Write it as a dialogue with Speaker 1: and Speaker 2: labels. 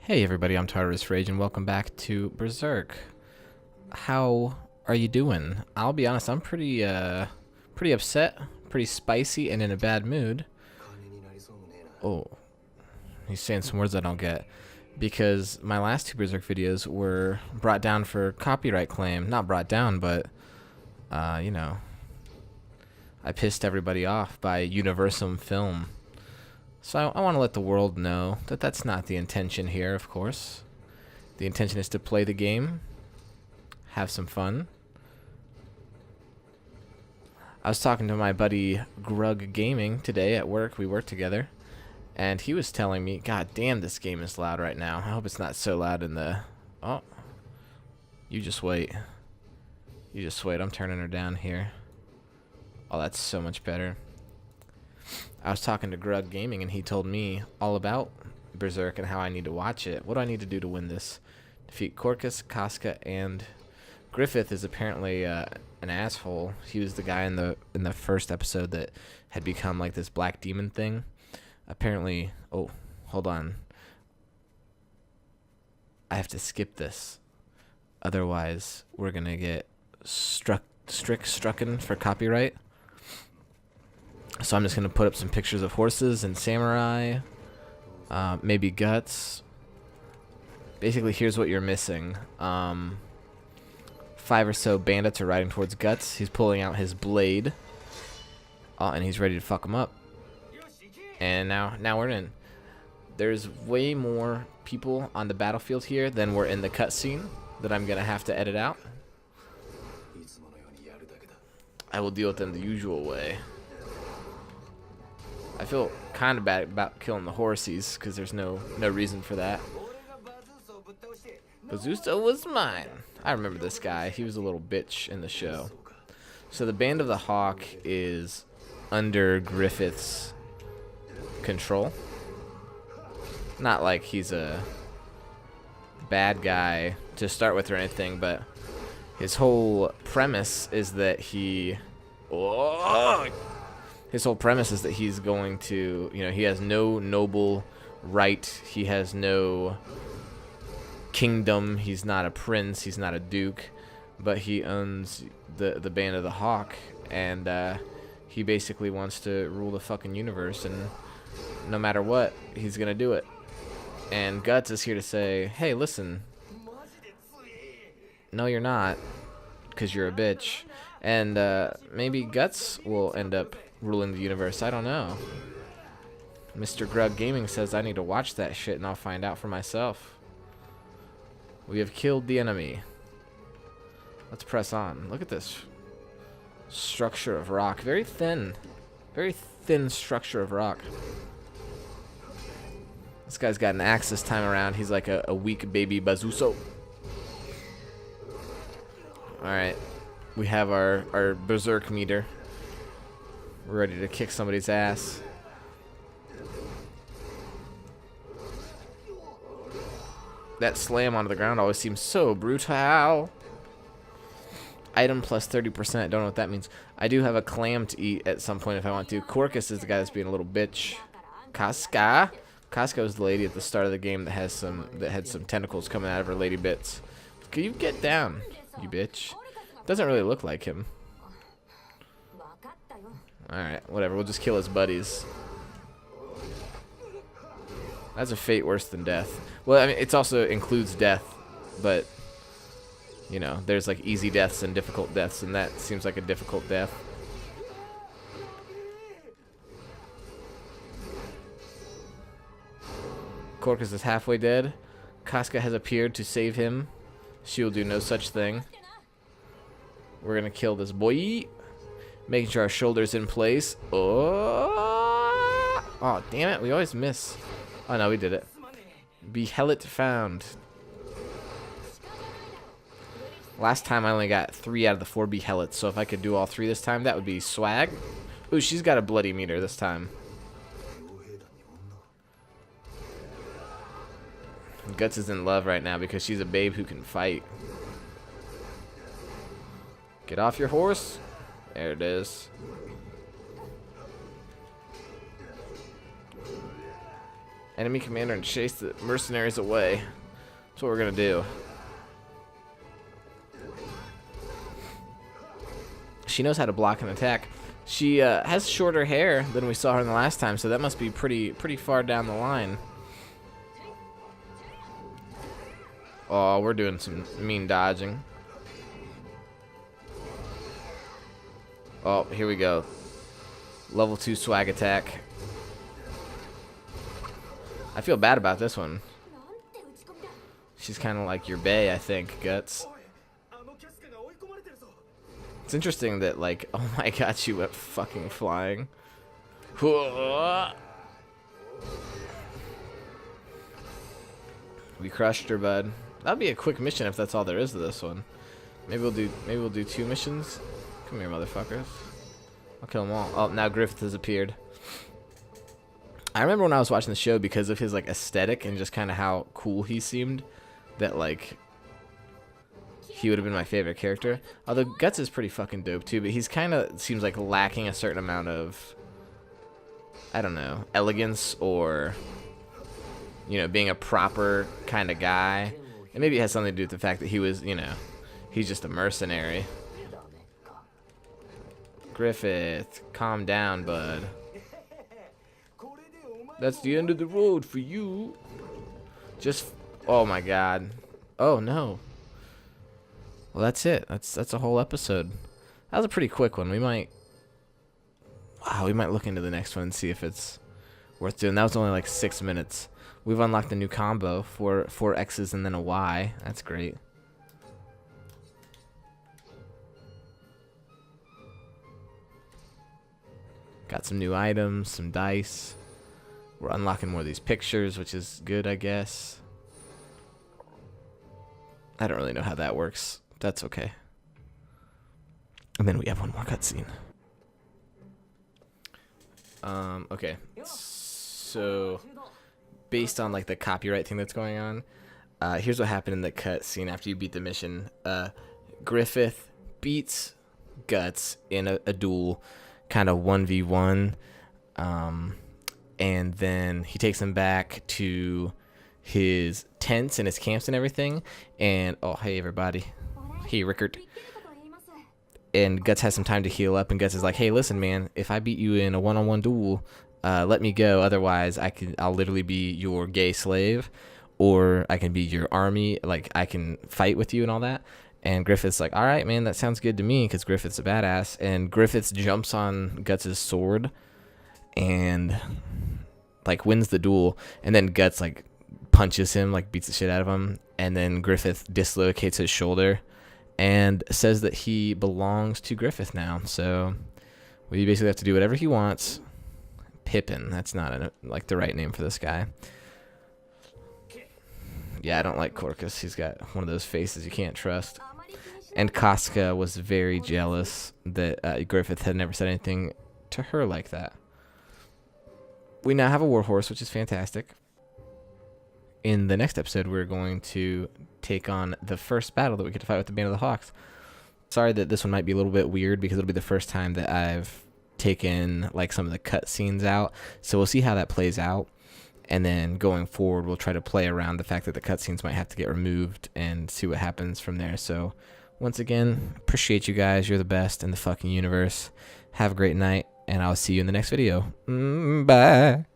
Speaker 1: Hey everybody, I'm TartarusRage and welcome back to Berserk. How are you doing? I'll be honest, I'm pretty upset, pretty spicy, and in a bad mood. Oh, he's saying some words I don't get. Because my last two Berserk videos were brought down for copyright claim. Not brought down, but, you know, I pissed everybody off by Universum Film. So I want to let the world know that that's not the intention here, of course. The intention is to play the game, have some fun. I was talking to my buddy Grug Gaming today at work. We work together. And he was telling me, God damn, this game is loud right now. I hope it's not so loud in the... Oh. You just wait. You just wait. I'm turning her down here. Oh, that's so much better. I was talking to Grug Gaming, and he told me all about Berserk and how I need to watch it. What do I need to do to win this? Defeat Corcus, Casca, and Griffith is apparently an asshole. He was the guy in the first episode that had become like this black demon thing. Apparently, oh, hold on. I have to skip this. Otherwise, we're gonna get strucken for copyright. So I'm just going to put up some pictures of horses and samurai, maybe guts. Basically, here's what you're missing. 5 or so bandits are riding towards Guts. He's pulling out his blade. And he's ready to fuck him up. And now we're in. There's way more people on the battlefield here than were in the cutscene that I'm going to have to edit out. I will deal with them the usual way. I feel kind of bad about killing the horsies because there's no reason for that. Bazusta was mine. I remember this guy. He was a little bitch in the show. So the Band of the Hawk is under Griffith's control. Not like he's a bad guy to start with or anything, but his whole premise is that he... Oh! His whole premise is that he's going to, you know, he has no noble right. He has no kingdom. He's not a prince. He's not a duke. But he owns the Band of the Hawk. And he basically wants to rule the fucking universe. And no matter what, he's going to do it. And Guts is here to say, hey, listen. No, you're not. Because you're a bitch. And maybe Guts will end up ruling the universe. I don't know. Mr. Grug Gaming says I need to watch that shit and I'll find out for myself. We have killed the enemy. Let's press on. Look at this structure of rock. Very thin structure of rock. This guy's got an axe this time around. He's like a weak baby Bazuso. Alright. We have our Berserk meter. We're ready to kick somebody's ass. That slam onto the ground always seems so brutal. Item plus 30%. Don't know what that means. I do have a clam to eat at some point if I want to. Corcus is the guy that's being a little bitch. Casca. Casca was the lady at the start of the game that had some tentacles coming out of her lady bits. Can you get down, you bitch? Doesn't really look like him. Alright, whatever. We'll just kill his buddies. That's a fate worse than death. Well, I mean, it also includes death, but, you know, there's like easy deaths and difficult deaths, and that seems like a difficult death. Corcus is halfway dead. Casca has appeared to save him. She will do no such thing. We're gonna kill this boy. Making sure our shoulder's in place. Oh, damn it. We always miss. Oh, no, we did it. Behelit found. Last time I only got 3 out of the 4 Behelits, so if I could do all 3 this time, that would be swag. Ooh, she's got a bloody meter this time. Guts is in love right now because she's a babe who can fight. Get off your horse. There it is. Enemy commander and chase the mercenaries away. That's what we're gonna do. She knows how to block and attack. She has shorter hair than we saw her in the last time, so that must be pretty far down the line. Oh, we're doing some mean dodging. Oh, here we go. Level 2 swag attack. I feel bad about this one. She's kind of like your bae, I think, Guts. It's interesting that, like, oh my god, she went fucking flying. We crushed her, bud. That'll be a quick mission if that's all there is to this one. Maybe we'll do 2 missions. Come here, motherfuckers. I'll kill them all. Oh, now Griffith has appeared. I remember when I was watching the show, because of his like aesthetic and just kind of how cool he seemed, that like he would have been my favorite character. Although Guts is pretty fucking dope too, but he's kind of seems like lacking a certain amount of, I don't know, elegance or, you know, being a proper kind of guy. And maybe it has something to do with the fact that he was, you know, he's just a mercenary. Griffith, calm down, bud. That's the end of the road for you. Just, oh my god. Oh no. Well, that's it. That's a whole episode. That was a pretty quick one. We might look into the next one and see if it's worth doing. That was only like 6 minutes. We've unlocked a new combo, four X's and then a Y. That's great. Got some new items, some dice. We're unlocking more of these pictures, which is good, I guess. I don't really know how that works. That's okay. And then we have one more cutscene. Okay. So, based on like the copyright thing that's going on, here's what happened in the cutscene after you beat the mission. Griffith beats Guts in a duel, kind of 1v1. And then he takes him back to his tents and his camps and everything. And, oh, hey, everybody. Hey, Rickard. And Guts has some time to heal up. And Guts is like, hey, listen, man. If I beat you in a one-on-one duel, let me go. Otherwise, I'll literally be your gay slave. Or I can be your army. Like, I can fight with you and all that. And Griffith's like, all right, man, that sounds good to me. Because Griffith's a badass. And Griffith jumps on Guts' sword. And like wins the duel, and then Guts like punches him, like beats the shit out of him, and then Griffith dislocates his shoulder and says that he belongs to Griffith now. So we basically have to do whatever he wants. Pippin, that's not like the right name for this guy. Yeah, I don't like Corcus. He's got one of those faces you can't trust. And Casca was very jealous that Griffith had never said anything to her like that. We now have a warhorse, which is fantastic. In the next episode, we're going to take on the first battle that we get to fight with the Band of the Hawks. Sorry that this one might be a little bit weird, because it'll be the first time that I've taken like some of the cutscenes out. So we'll see how that plays out. And then going forward, we'll try to play around the fact that the cutscenes might have to get removed and see what happens from there. So once again, appreciate you guys. You're the best in the fucking universe. Have a great night. And I'll see you in the next video. Bye.